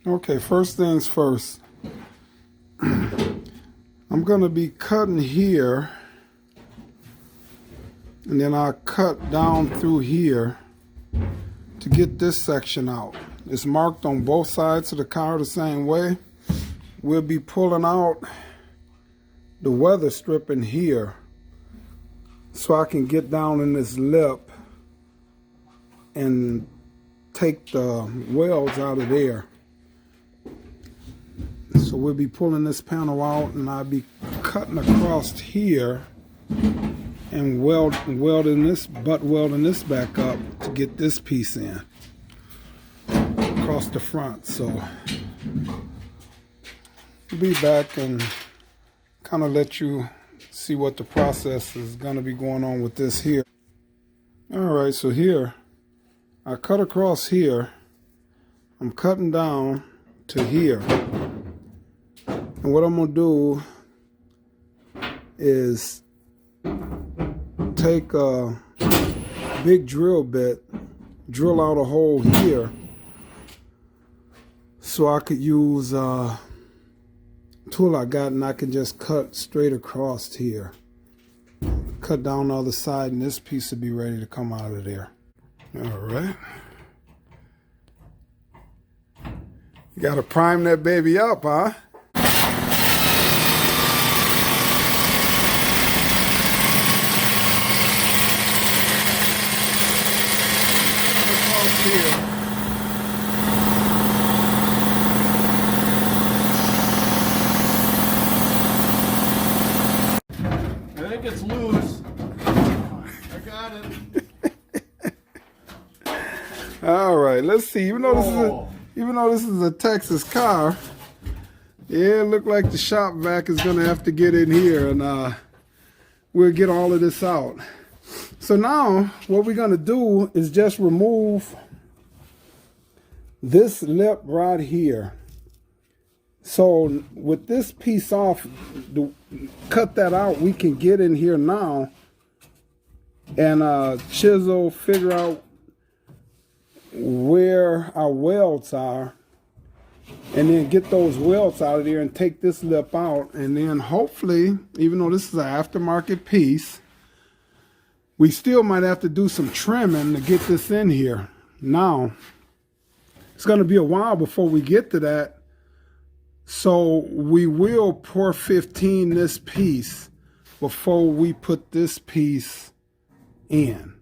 Okay, first things first. I'm going to be cutting here, and then I'll cut down through here to get this section out. It's marked on both sides of the car the same way. We'll be pulling out the weather strip in here so I can get down in this lip and take the welds out of there. So we'll be pulling this panel out, and I'll be cutting across here and welding this back up to get this piece in across the front. So we'll be back and kind of let you see what the process is going to be going on with this here. All right, so here I cut across here. I'm cutting down to here. And what I'm going to do is take a big drill bit, drill out a hole here so I could use a tool I got, and I can just cut straight across here. Cut down the other side, and this piece will be ready to come out of there. All right. You got to prime that baby up, huh? Here. I think it's loose. I got it. All right, let's see. Even though this is a Texas car, yeah, it looked like the shop vac is gonna have to get in here, and we'll get all of this out. So now what we're gonna do is just remove this lip right here. So with this piece off, cut that out, we can get in here now and chisel, figure out where our welds are, and then get those welds out of there and take this lip out. And then hopefully, even though this is an aftermarket piece, we still might have to do some trimming to get this in here. Now, it's going to be a while before we get to that, so we will pour 15 this piece before we put this piece in.